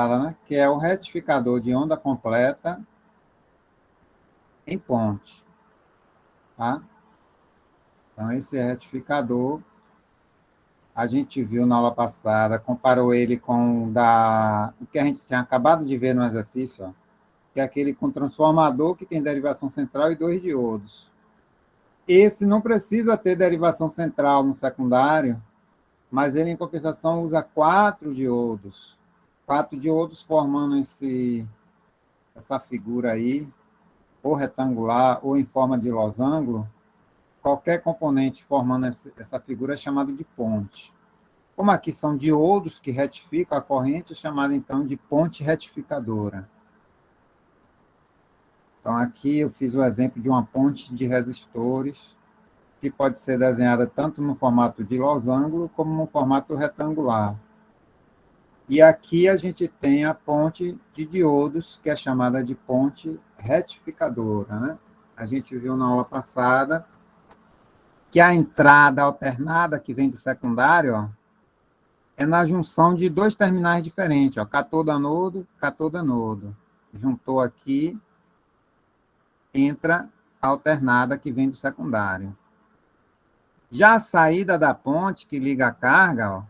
né? Que é o retificador de onda completa em ponte. Tá? Então, esse retificador, a gente viu na aula passada, comparou ele com o que a gente tinha acabado de ver no exercício, ó, que é aquele com transformador que tem derivação central e 2 diodos. Esse não precisa ter derivação central no secundário, mas ele, em compensação, usa 4 diodos. 4 diodos formando essa figura aí, ou retangular, ou em forma de losango. Qualquer componente formando essa figura é chamado de ponte. Como aqui são diodos que retificam a corrente, é chamada, então, de ponte retificadora. Então, aqui eu fiz o exemplo de uma ponte de resistores, que pode ser desenhada tanto no formato de losango, como no formato retangular. E aqui a gente tem a ponte de diodos, que é chamada de ponte retificadora, né? A gente viu na aula passada que a entrada alternada que vem do secundário, ó, é na junção de 2 terminais diferentes, ó, catodo-anodo, catodo-anodo. Juntou aqui, entra a alternada que vem do secundário. Já a saída da ponte, que liga a carga, ó,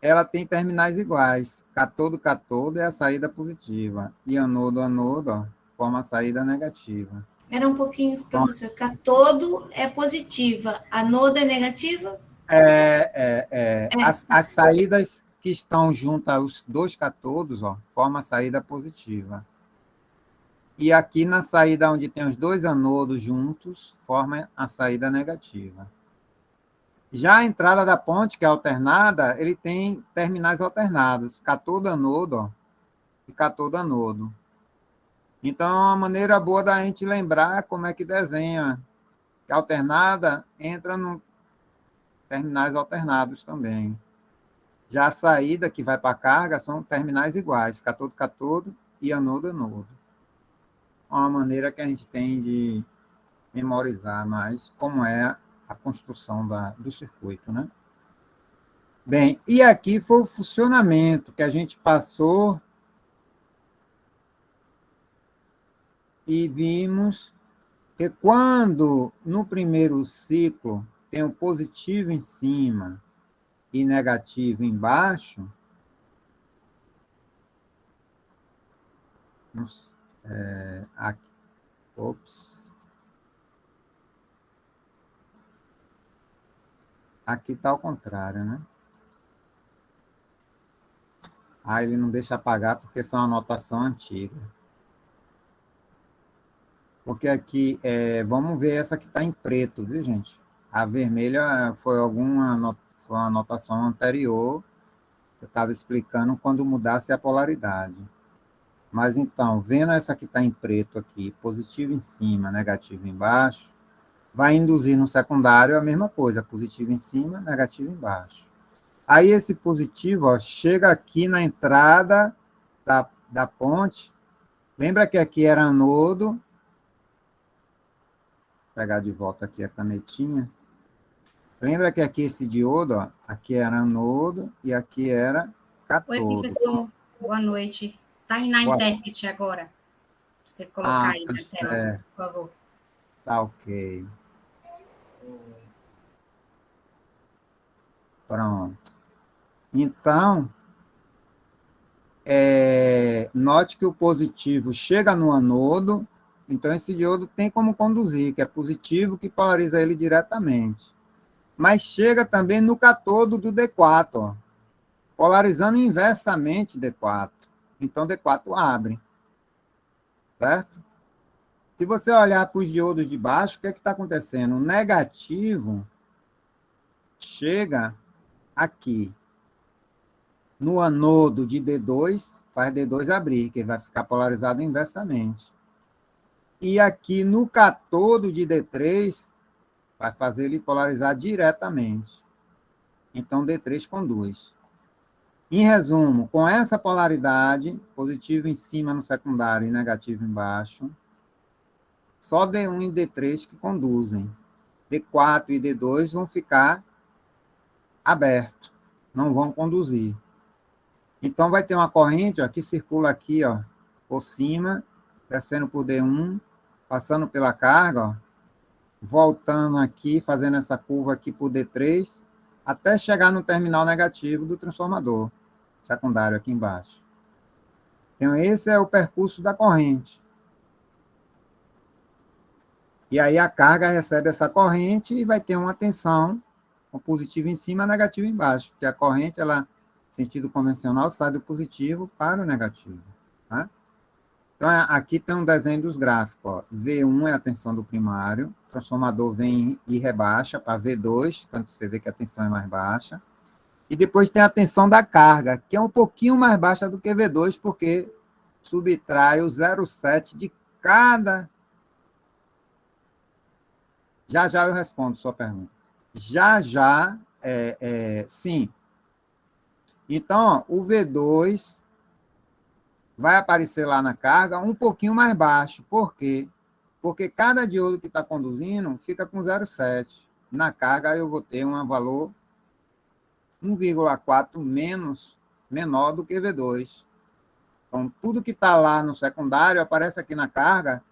ela tem terminais iguais. Catodo-catodo é a saída positiva. E anodo-anodo, ó, forma a saída negativa. Era um pouquinho, professor. Catodo é positiva, anodo é negativa? As saídas que estão juntas aos 2 catodos, ó, formam a saída positiva. E aqui na saída onde tem os 2 anodos juntos, forma a saída negativa. Já a entrada da ponte, que é alternada, ele tem terminais alternados, catodo-anodo, ó, e catodo-anodo. Então, é uma maneira boa da gente lembrar como é que desenha. Que a alternada entra no terminais alternados também. Já a saída que vai para a carga são terminais iguais, catodo-catodo e anodo-anodo. É uma maneira que a gente tem de memorizar mais como é a construção do circuito, né? Bem, e aqui foi o funcionamento que a gente passou e vimos que quando no primeiro ciclo tem o positivo em cima e negativo embaixo, aqui, aqui está ao contrário, né? Ele não deixa apagar porque são anotação antiga. Porque aqui, vamos ver essa que está em preto, viu, gente? A vermelha foi uma anotação anterior, eu estava explicando quando mudasse a polaridade. Mas então, vendo essa que está em preto aqui, positivo em cima, negativo embaixo, vai induzir no secundário a mesma coisa, positivo em cima, negativo embaixo. Aí esse positivo, ó, chega aqui na entrada da ponte. Lembra que aqui era anodo? Vou pegar de volta aqui a canetinha. Lembra que aqui esse diodo, ó, aqui era anodo e aqui era catodo. Oi, professor. Boa noite. Está aí na intérprete agora. Pra você colocar aí na tela, por favor. Tá ok. Pronto. Então, note que o positivo chega no anodo, então esse diodo tem como conduzir, que é positivo, que polariza ele diretamente. Mas chega também no catodo do D4, ó, polarizando inversamente D4. Então, D4 abre. Certo? Se você olhar para os diodos de baixo, o que está acontecendo? O negativo chega aqui. No anodo de D2, faz D2 abrir, que vai ficar polarizado inversamente. E aqui no catodo de D3, vai fazer ele polarizar diretamente. Então, D3 conduz. Em resumo, com essa polaridade, positivo em cima no secundário e negativo embaixo, só D1 e D3 que conduzem. D4 e D2 vão ficar abertos, não vão conduzir. Então, vai ter uma corrente ó, que circula aqui, ó, por cima, descendo por D1, passando pela carga, ó, voltando aqui, fazendo essa curva aqui por D3, até chegar no terminal negativo do transformador secundário aqui embaixo. Então, esse é o percurso da corrente. E aí a carga recebe essa corrente e vai ter uma tensão, um positivo em cima e negativo embaixo, porque a corrente, ela, sentido convencional, sai do positivo para o negativo. Tá? Então, aqui tem um desenho dos gráficos. Ó. V1 é a tensão do primário, o transformador vem e rebaixa para V2, quando você vê que a tensão é mais baixa. E depois tem a tensão da carga, que é um pouquinho mais baixa do que V2, porque subtrai o 0,7 de cada... Já já eu respondo sua pergunta. Já já, sim. Então, ó, o V2 vai aparecer lá na carga um pouquinho mais baixo. Por quê? Porque cada diodo que está conduzindo fica com 0,7. Na carga, eu vou ter um valor 1,4 menor do que V2. Então, tudo que está lá no secundário aparece aqui na carga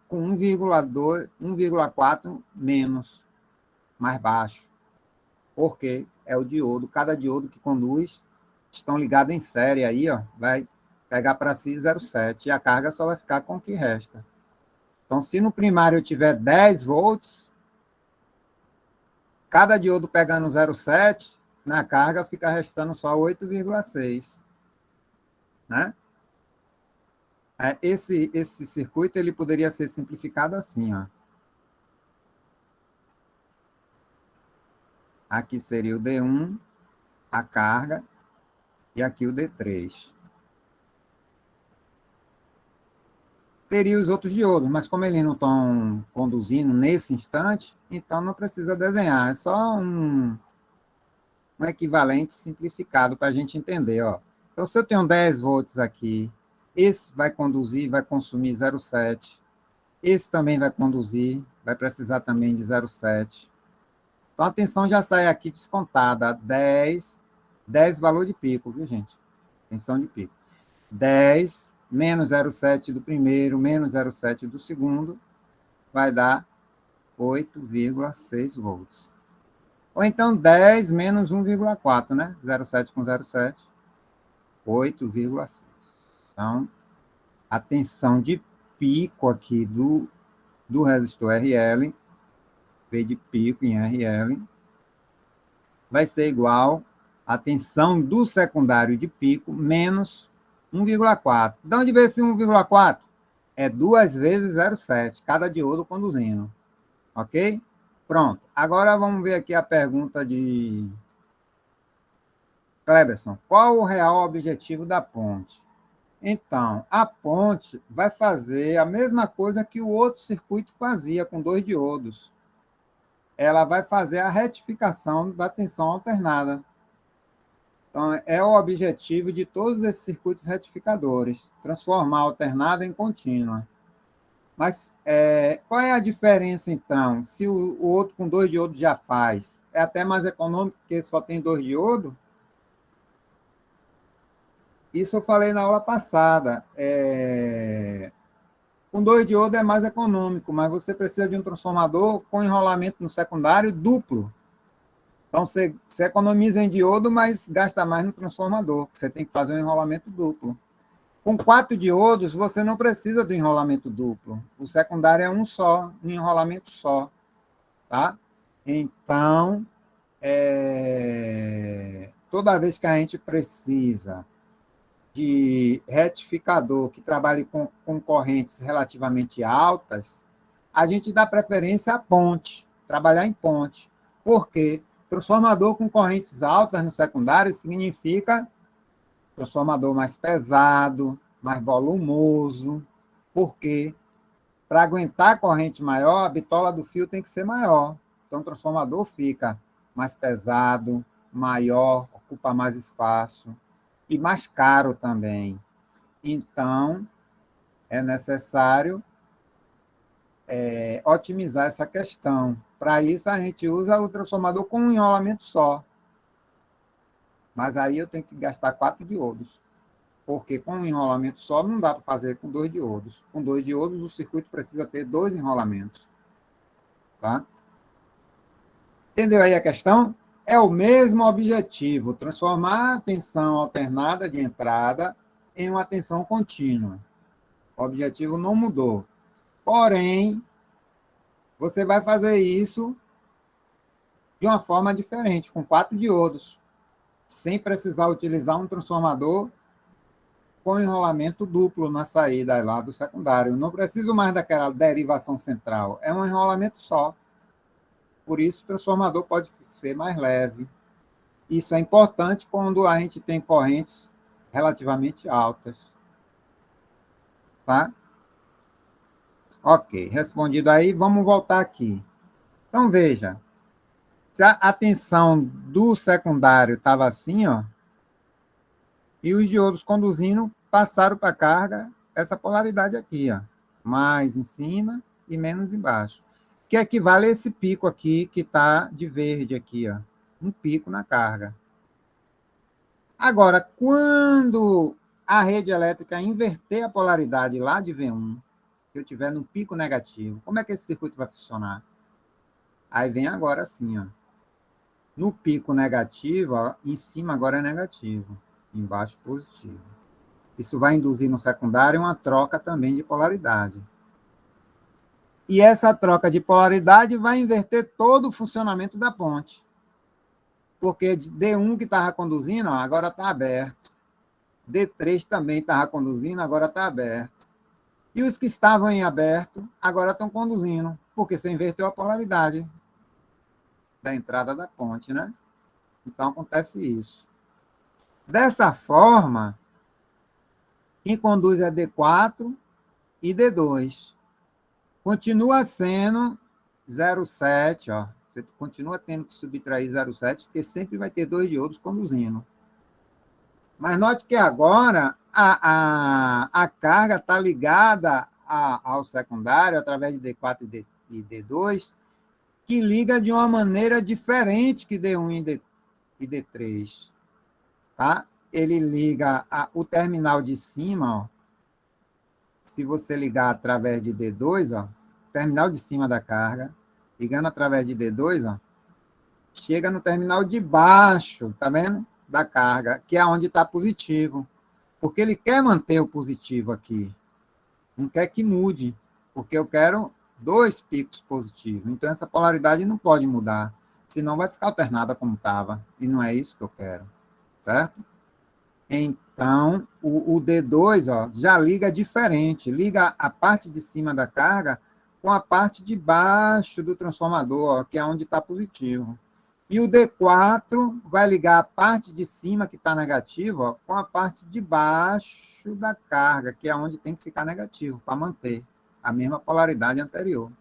com 1,2, 1,4 menos, mais baixo. Porque é o diodo, cada diodo que conduz estão ligados em série aí, ó, vai pegar para si 0,7 e a carga só vai ficar com o que resta. Então, se no primário eu tiver 10 volts, cada diodo pegando 0,7, na carga fica restando só 8,6. Né? Esse circuito ele poderia ser simplificado assim. Ó. Aqui seria o D1, a carga, e aqui o D3. Teria os outros diodos, mas como eles não estão conduzindo nesse instante, então não precisa desenhar, é só um equivalente simplificado para a gente entender. Ó. Então, se eu tenho 10 volts aqui, esse vai conduzir, vai consumir 0,7, esse também vai conduzir, vai precisar também de 0,7. Então, a tensão já sai aqui descontada, 10 valor de pico, viu, gente? Tensão de pico. 10 menos 0,7 do primeiro, menos 0,7 do segundo, vai dar 8,6 volts. Ou então 10 menos 1,4, né? 0,7 com 0,7, 8,6. Então, a tensão de pico aqui do resistor RL, V de pico em RL, vai ser igual à tensão do secundário de pico menos 1,4. De onde veio esse 1,4? É 2 vezes 0,7, cada diodo conduzindo. Ok? Pronto. Agora vamos ver aqui a pergunta de Cleberson. Qual o real objetivo da ponte? Então, a ponte vai fazer a mesma coisa que o outro circuito fazia com 2 diodos. Ela vai fazer a retificação da tensão alternada. Então, é o objetivo de todos esses circuitos retificadores, transformar a alternada em contínua. Mas qual é a diferença, então, se o outro com 2 diodos já faz? É até mais econômico porque só tem 2 diodos? Isso eu falei na aula passada. Com 2 diodos é mais econômico, mas você precisa de um transformador com enrolamento no secundário duplo. Então, você economiza em diodo, mas gasta mais no transformador. Você tem que fazer um enrolamento duplo. Com 4 diodos, você não precisa do enrolamento duplo. O secundário é um só, um enrolamento só. Tá? Então, toda vez que a gente precisa de retificador que trabalhe com correntes relativamente altas, a gente dá preferência à ponte, trabalhar em ponte. Por quê? Transformador com correntes altas no secundário significa transformador mais pesado, mais volumoso. Por quê? Para aguentar a corrente maior, a bitola do fio tem que ser maior. Então, o transformador fica mais pesado, maior, ocupa mais espaço e mais caro também. Então, é necessário otimizar essa questão. Para isso, a gente usa o transformador com um enrolamento só. Mas aí eu tenho que gastar 4 diodos, porque com um enrolamento só não dá para fazer com 2 diodos. Com 2 diodos, o circuito precisa ter 2 enrolamentos. Tá? Entendeu aí a questão? É o mesmo objetivo, transformar a tensão alternada de entrada em uma tensão contínua. O objetivo não mudou. Porém, você vai fazer isso de uma forma diferente, com 4 diodos, sem precisar utilizar um transformador com enrolamento duplo na saída lá do secundário. Não preciso mais daquela derivação central, é um enrolamento só. Por isso, o transformador pode ser mais leve. Isso é importante quando a gente tem correntes relativamente altas. Tá? Ok, respondido aí, vamos voltar aqui. Então, veja, se a tensão do secundário estava assim, ó, e os diodos conduzindo passaram para a carga essa polaridade aqui, ó, mais em cima e menos embaixo, que equivale a esse pico aqui que está de verde aqui, ó, um pico na carga. Agora, quando a rede elétrica inverter a polaridade lá de V1, que eu tiver no pico negativo, como é que esse circuito vai funcionar? Aí vem agora assim, ó. No pico negativo, ó, em cima agora é negativo, embaixo positivo. Isso vai induzir no secundário uma troca também de polaridade. E essa troca de polaridade vai inverter todo o funcionamento da ponte. Porque D1 que estava conduzindo, ó, agora está aberto. D3 também estava conduzindo, agora está aberto. E os que estavam em aberto, agora estão conduzindo, porque você inverteu a polaridade da entrada da ponte, né? Então, acontece isso. Dessa forma, quem conduz é D4 e D2. Continua sendo 0,7, ó. Você continua tendo que subtrair 0,7, porque sempre vai ter 2 diodos conduzindo. Mas note que agora a carga está ligada ao secundário, através de D4 e D2, que liga de uma maneira diferente que D1 e D3. Tá? Ele liga o terminal de cima, ó, se você ligar através de D2, ó, terminal de cima da carga, ligando através de D2, ó, chega no terminal de baixo, tá vendo? Da carga, que é onde está positivo. Porque ele quer manter o positivo aqui. Não quer que mude, porque eu quero 2 picos positivos. Então, essa polaridade não pode mudar, senão vai ficar alternada como estava. E não é isso que eu quero, certo? Então, o D2 ó, já liga diferente, liga a parte de cima da carga com a parte de baixo do transformador, ó, que é onde está positivo. E o D4 vai ligar a parte de cima, que está negativo, ó, com a parte de baixo da carga, que é onde tem que ficar negativo, para manter a mesma polaridade anterior.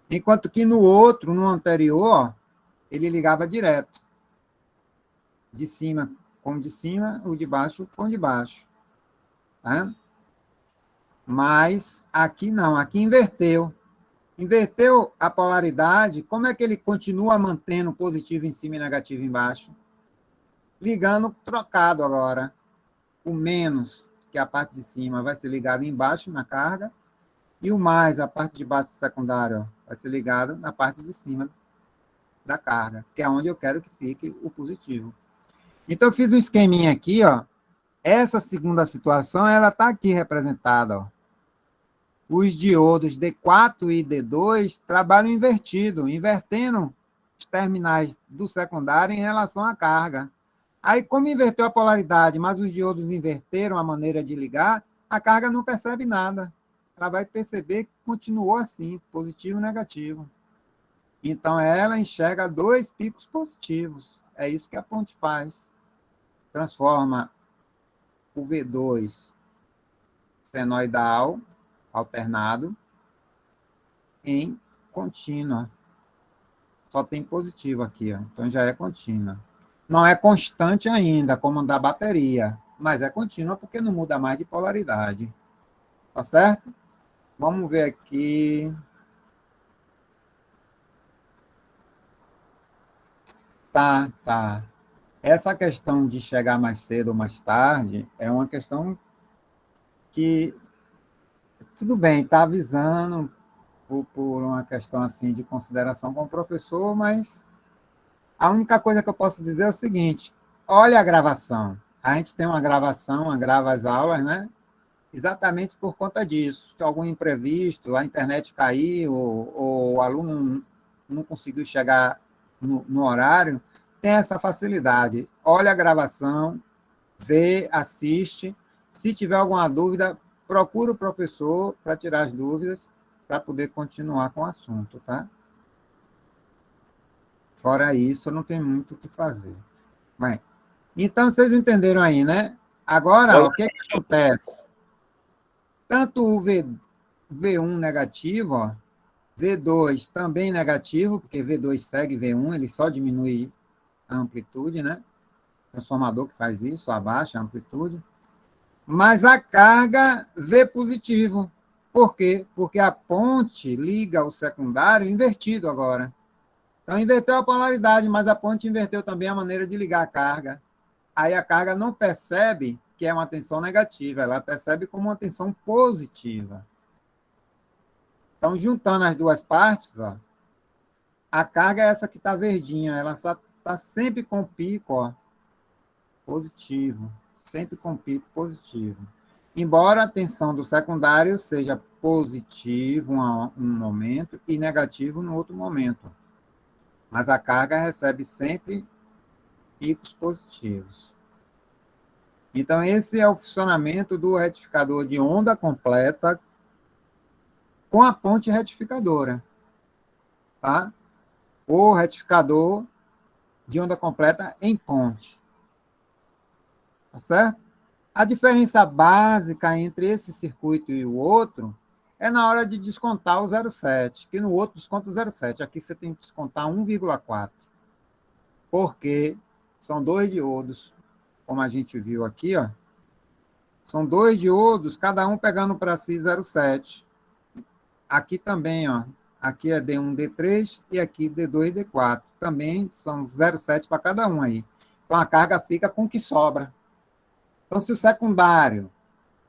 Enquanto que no outro, no anterior, ó, ele ligava direto. De cima com de cima, o de baixo com de baixo. Tá? Mas aqui não, aqui inverteu. Inverteu a polaridade, como é que ele continua mantendo positivo em cima e negativo embaixo? Ligando trocado agora. O menos, que é a parte de cima, vai ser ligado embaixo na carga, e o mais, a parte de baixo do secundário, vai ser ligado na parte de cima da carga, que é onde eu quero que fique o positivo. Então, eu fiz um esqueminha aqui, ó. Essa segunda situação, ela está aqui representada, ó. Os diodos D4 e D2 trabalham invertido, invertendo os terminais do secundário em relação à carga. Aí, como inverteu a polaridade, mas os diodos inverteram a maneira de ligar, a carga não percebe nada. Ela vai perceber que continuou assim, positivo e negativo. Então, ela enxerga 2 picos positivos. É isso que a ponte faz. Transforma o V2 senoidal, alternado, em contínua. Só tem positivo aqui, ó. Então já é contínua. Não é constante ainda, como da bateria, mas é contínua porque não muda mais de polaridade. Tá certo? Vamos ver aqui. Tá. Essa questão de chegar mais cedo ou mais tarde é uma questão que, tudo bem, está avisando por uma questão assim de consideração com o professor, mas a única coisa que eu posso dizer é o seguinte: olha a gravação. A gente tem uma gravação, grava as aulas, né? Exatamente por conta disso. Se algum imprevisto, a internet caiu, ou o aluno não conseguiu chegar no horário, tem essa facilidade. Olha a gravação, vê, assiste. Se tiver alguma dúvida, procura o professor para tirar as dúvidas, para poder continuar com o assunto, tá? Fora isso, não tem muito o que fazer. Bem, então, vocês entenderam aí, né? Agora, ó, o que acontece? Tanto o V1 negativo, ó, V2 também negativo, porque V2 segue V1, ele só diminui a amplitude, né? Transformador que faz isso, abaixa a amplitude. Mas a carga V positivo. Por quê? Porque a ponte liga o secundário invertido agora. Então, inverteu a polaridade, mas a ponte inverteu também a maneira de ligar a carga. Aí a carga não percebe que é uma tensão negativa, ela percebe como uma tensão positiva. Então, juntando as duas partes, ó, a carga é essa que está verdinha, ela está sempre com pico, ó, positivo, sempre com pico positivo. Embora a tensão do secundário seja positivo um momento e negativo no outro momento. Mas a carga recebe sempre picos positivos. Então, esse é o funcionamento do retificador de onda completa com a ponte retificadora, tá? Ou retificador de onda completa em ponte. Tá certo? A diferença básica entre esse circuito e o outro é na hora de descontar o 0,7, que no outro desconta o 0,7. Aqui você tem que descontar 1,4. Porque são dois diodos, como a gente viu aqui, ó. São dois diodos, cada um pegando para si 0,7. Aqui também, ó. Aqui é D1, D3 e aqui D2 e D4. Também são 0,7 para cada um aí. Então a carga fica com o que sobra. Então, se o secundário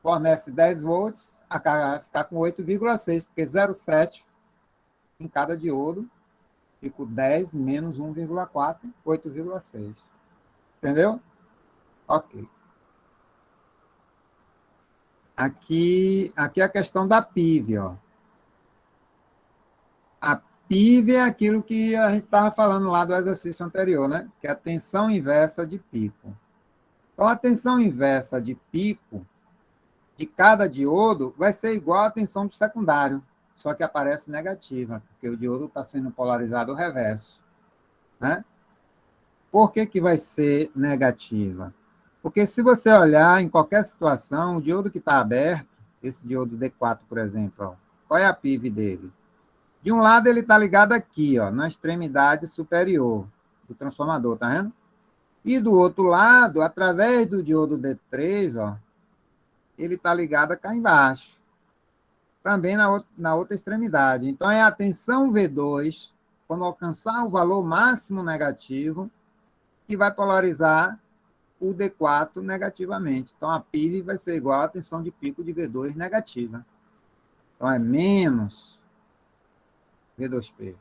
fornece 10 volts, a carga vai ficar com 8,6, porque 0,7 em cada diodo, fica 10 menos 1,4, 8,6. Entendeu? Ok. Aqui é a questão da PIV, ó. A PIV é aquilo que a gente estava falando lá do exercício anterior, né? Que é a tensão inversa de pico. Então, a tensão inversa de pico de cada diodo vai ser igual à tensão do secundário, só que aparece negativa, porque o diodo está sendo polarizado ao reverso, né? Por que que vai ser negativa? Porque se você olhar em qualquer situação, o diodo que está aberto, esse diodo D4, por exemplo, ó, qual é a PIV dele? De um lado ele está ligado aqui, ó, na extremidade superior do transformador, tá vendo? E do outro lado, através do diodo D3, ó, ele está ligado cá embaixo, também na outra extremidade. Então, é a tensão V2, quando alcançar o valor máximo negativo, que vai polarizar o D4 negativamente. Então, a PIV vai ser igual à tensão de pico de V2 negativa. Então, é menos V2P.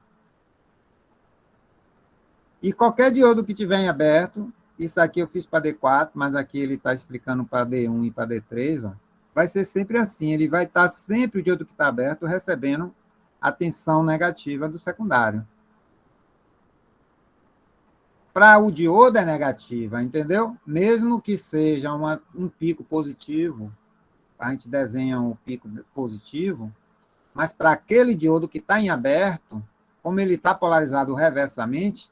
E qualquer diodo que tiver em aberto, isso aqui eu fiz para D4, mas aqui ele está explicando para D1 e para D3, ó, vai ser sempre assim, ele vai estar sempre, o diodo que está aberto, recebendo a tensão negativa do secundário. Para o diodo é negativa, entendeu? Mesmo que seja um pico positivo, a gente desenha um pico positivo, mas para aquele diodo que está em aberto, como ele está polarizado reversamente,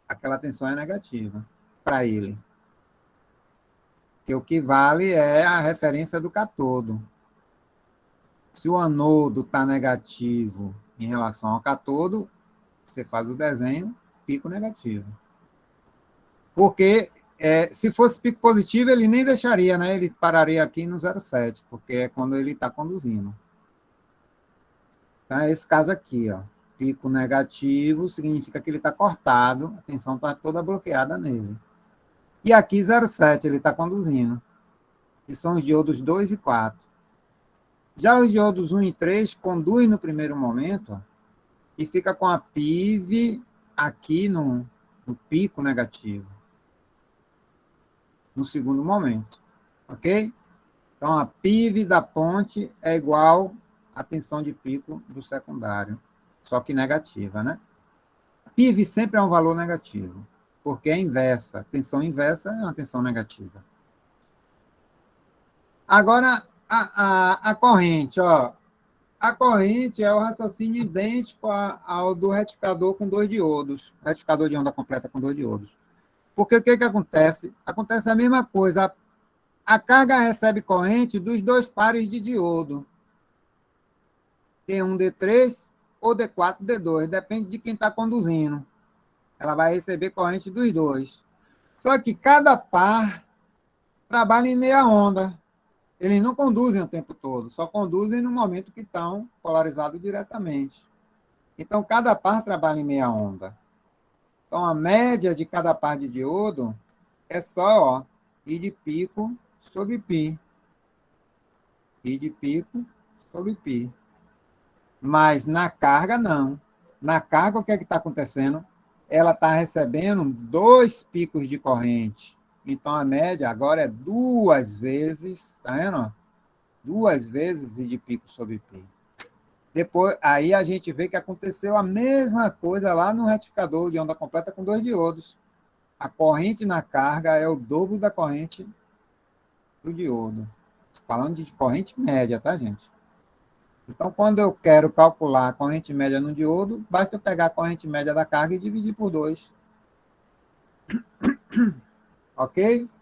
aquela tensão é negativa para ele. Porque o que vale é a referência do cátodo. Se o anodo está negativo em relação ao cátodo, você faz o desenho pico negativo. Porque se fosse pico positivo, ele nem deixaria, né? Ele pararia aqui no 0,7, porque é quando ele está conduzindo. Então, é esse caso aqui, ó. Pico negativo significa que ele está cortado, a tensão está toda bloqueada nele. E aqui 0,7 ele está conduzindo, que são os diodos 2 e 4. Já os diodos 1 e 3 conduzem no primeiro momento, ó, e fica com a PIV aqui no pico negativo, no segundo momento, ok? Então, a PIV da ponte é igual à tensão de pico do secundário, só que negativa, né? PIV sempre é um valor negativo, porque é inversa. Tensão inversa é uma tensão negativa. Agora, a corrente, ó. A corrente é o raciocínio idêntico ao do retificador com 2 diodos, retificador de onda completa com 2 diodos. Porque o que acontece? Acontece a mesma coisa. A carga recebe corrente dos 2 pares de diodo. D1, D3 ou D4, D2, depende de quem está conduzindo. Ela vai receber corrente dos 2. Só que cada par trabalha em meia onda. Eles não conduzem o tempo todo, só conduzem no momento que estão polarizados diretamente. Então, cada par trabalha em meia onda. Então, a média de cada par de diodo é só, ó, I de pico sobre π. I de pico sobre π. Mas na carga, não. Na carga, o que é que está acontecendo? Ela está recebendo 2 picos de corrente. Então, a média agora é 2 vezes, tá vendo? 2 vezes I de pico sobre π. Depois, aí a gente vê que aconteceu a mesma coisa lá no retificador de onda completa com 2 diodos. A corrente na carga é o dobro da corrente do diodo. Falando de corrente média, tá, gente? Então, quando eu quero calcular a corrente média no diodo, basta eu pegar a corrente média da carga e dividir por 2. Ok?